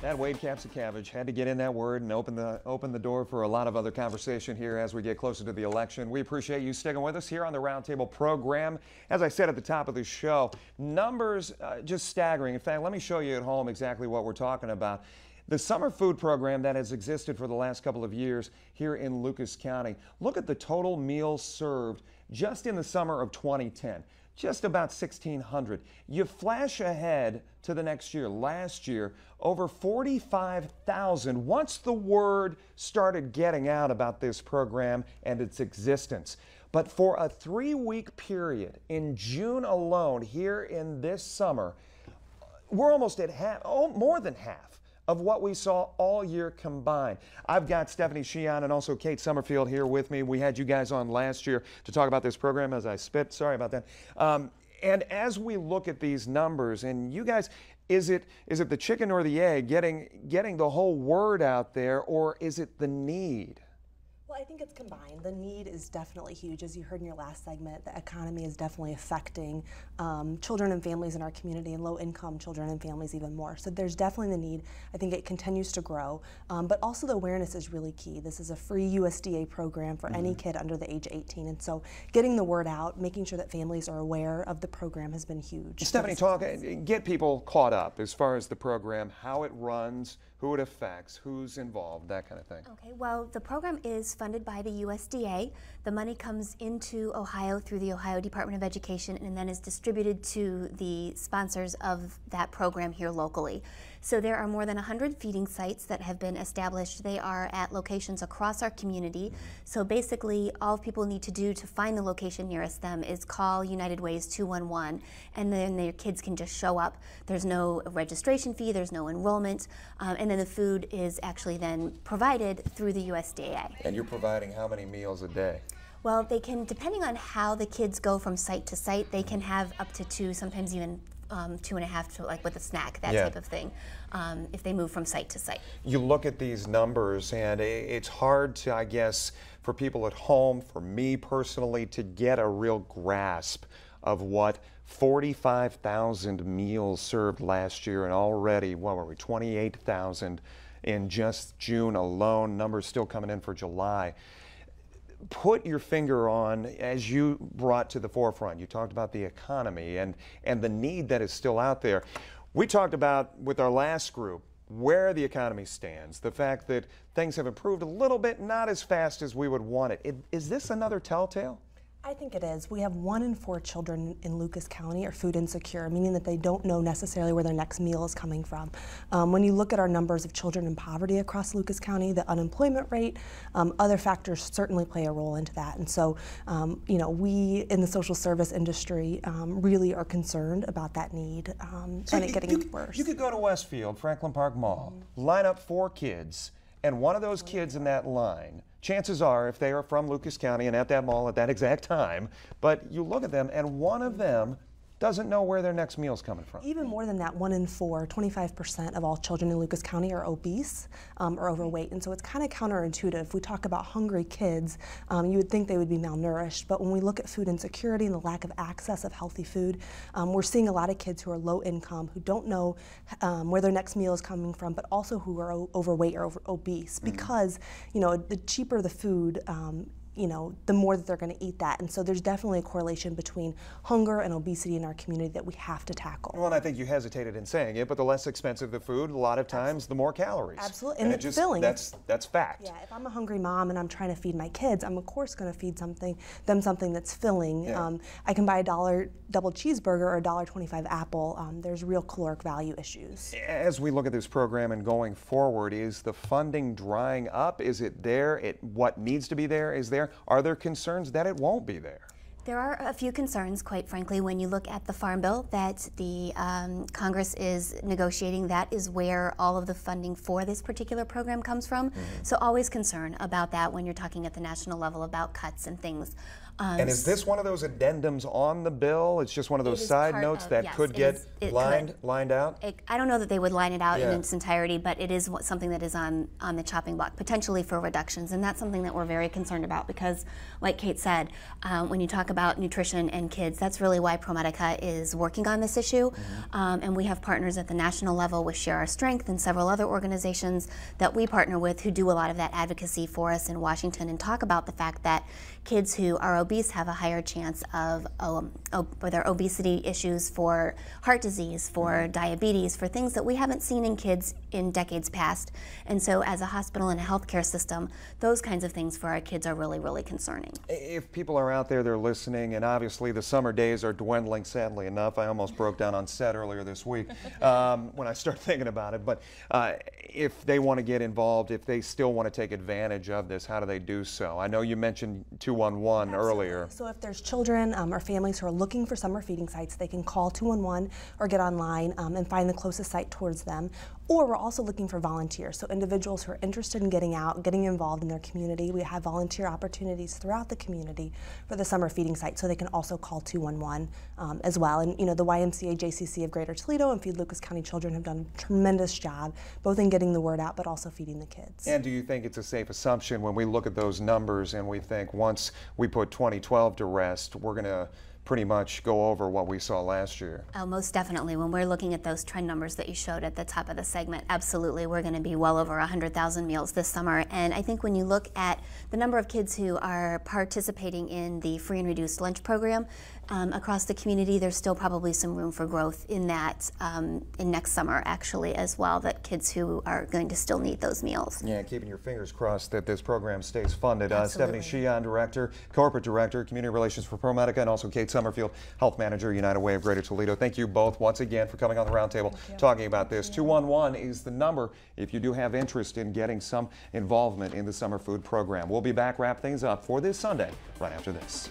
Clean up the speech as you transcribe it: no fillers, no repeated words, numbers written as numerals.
That Wade Cabbage had to get in that word and open the door for a lot of other conversation here as we get closer to the election. We appreciate you sticking with us here on the Roundtable program. As I said at the top of the show, numbers just staggering. In fact, let me show you at home exactly what we're talking about. The summer food program that has existed for the last couple of years here in Lucas County. Look at the total meals served just in the summer of 2010. Just about 1,600. You flash ahead to the next year. Last year, over 45,000 once the word started getting out about this program and its existence. But for a 3-week period in June alone here in this summer, we're almost at half, more than half of what we saw all year combined. I've got Stephanie Sheehan and also Kate Summerfield here with me. We had you guys on last year to talk about this program as I spit. Sorry about that. And as we look at these numbers, and you guys, is it the chicken or the egg getting the whole word out there, or is it the need? Well, I think it's combined. The need is definitely huge. As you heard in your last segment, the economy is definitely affecting children and families in our community, and low-income children and families even more. So there's definitely the need. I think it continues to grow, but also the awareness is really key. This is a free USDA program for any kid under the age of 18, and so getting the word out, making sure that families are aware of the program has been huge. Stephanie, get people caught up as far as the program, how it runs, who it affects, who's involved, that kind of thing. Okay, well, the program is funded by the USDA. The money comes into Ohio through the Ohio Department of Education and then is distributed to the sponsors of that program here locally. So there are more than 100 feeding sites that have been established. They are at locations across our community. So basically, all people need to do to find the location nearest them is call United Way's 211, and then their kids can just show up. There's no registration fee, there's no enrollment, and then the food is actually then provided through the USDA. And you're providing how many meals a day? Well, they can, depending on how the kids go from site to site, they can have up to 2, sometimes even 2.5 to, like with a snack, that type of thing, if they move from site to site. You look at these numbers and it's hard to, I guess, for people at home, for me personally, to get a real grasp of what 45,000 meals served last year, and already, what were we, 28,000 in just June alone, numbers still coming in for July. Put your finger on, as you brought to the forefront, you talked about the economy and the need that is still out there. We talked about, with our last group, where the economy stands, the fact that things have improved a little bit, not as fast as we would want it. Is this another telltale? I think it is. We have 1 in 4 children in Lucas County are food insecure, meaning that they don't know necessarily where their next meal is coming from. When you look at our numbers of children in poverty across Lucas County, the unemployment rate, other factors certainly play a role into that. And so, you know, we in the social service industry really are concerned about that need and it getting worse. You could go to Westfield, Franklin Park Mall, line up 4 kids, and one of those kids in that line, chances are, if they are from Lucas County and at that mall at that exact time, but you look at them and one of them doesn't know where their next meal is coming from. Even more than that, 1 in 4, 25% of all children in Lucas County are obese or overweight, and so it's kind of counterintuitive. If we talk about hungry kids, you would think they would be malnourished, but when we look at food insecurity and the lack of access of healthy food, we're seeing a lot of kids who are low income, who don't know where their next meal is coming from, but also who are overweight or obese, because, you know, the cheaper the food, you know, the more that they're going to eat that. And so there's definitely a correlation between hunger and obesity in our community that we have to tackle. Well, and I think you hesitated in saying it, but the less expensive the food, a lot of times, the more calories. Absolutely, and it's filling. That's fact. Yeah, if I'm a hungry mom and I'm trying to feed my kids, I'm of course going to feed them something that's filling. Yeah. I can buy a $1 double cheeseburger or a $1.25 apple. There's real caloric value issues. As we look at this program and going forward, is the funding drying up? Is it there? What needs to be there is there? Are there concerns that it won't be there? There are a few concerns, quite frankly, when you look at the Farm Bill that the Congress is negotiating. That is where all of the funding for this particular program comes from. So always concern about that when you're talking at the national level about cuts and things. And is this one of those addendums on the bill? It's just one of those side notes that yes, could get lined out? I don't know that they would line it out in its entirety, but it is something that is on the chopping block, potentially for reductions. And that's something that we're very concerned about because, like Kate said, when you talk about nutrition and kids, that's really why ProMedica is working on this issue. And we have partners at the national level with Share Our Strength and several other organizations that we partner with who do a lot of that advocacy for us in Washington and talk about the fact that kids who are obese have a higher chance of their obesity issues, for heart disease, for diabetes, for things that we haven't seen in kids in decades past. And so as a hospital and a healthcare system, those kinds of things for our kids are really, really concerning. If people are out there, they're listening, and obviously the summer days are dwindling, sadly enough. I almost broke down on set earlier this week when I started thinking about it. But if they want to get involved, if they still want to take advantage of this, how do they do so? I know you mentioned 211 earlier. So if there's children or families who are looking for summer feeding sites, they can call 211 or get online and find the closest site towards them. Or we're also looking for volunteers, so individuals who are interested in getting out, getting involved in their community. We have volunteer opportunities throughout the community for the summer feeding site, so they can also call 211 as well. And the YMCA JCC of Greater Toledo and Feed Lucas County Children have done a tremendous job, both in getting the word out, but also feeding the kids. And do you think it's a safe assumption when we look at those numbers and we think once we put 2012 to rest, we're going to pretty much go over what we saw last year? Oh, most definitely. When we're looking at those trend numbers that you showed at the top of the segment, absolutely, we're going to be well over 100,000 meals this summer. And I think when you look at the number of kids who are participating in the free and reduced lunch program across the community, there's still probably some room for growth in that in next summer, actually, as well, that kids who are going to still need those meals. Yeah, keeping your fingers crossed that this program stays funded. Absolutely. Stephanie Sheehan, Corporate Director, Community Relations for ProMedica, and also Kate Summerfield, Health Manager, United Way of Greater Toledo. Thank you both once again for coming on the Roundtable talking about this. 211 is the number if you do have interest in getting some involvement in the summer food program. We'll be back, wrap things up for this Sunday right after this.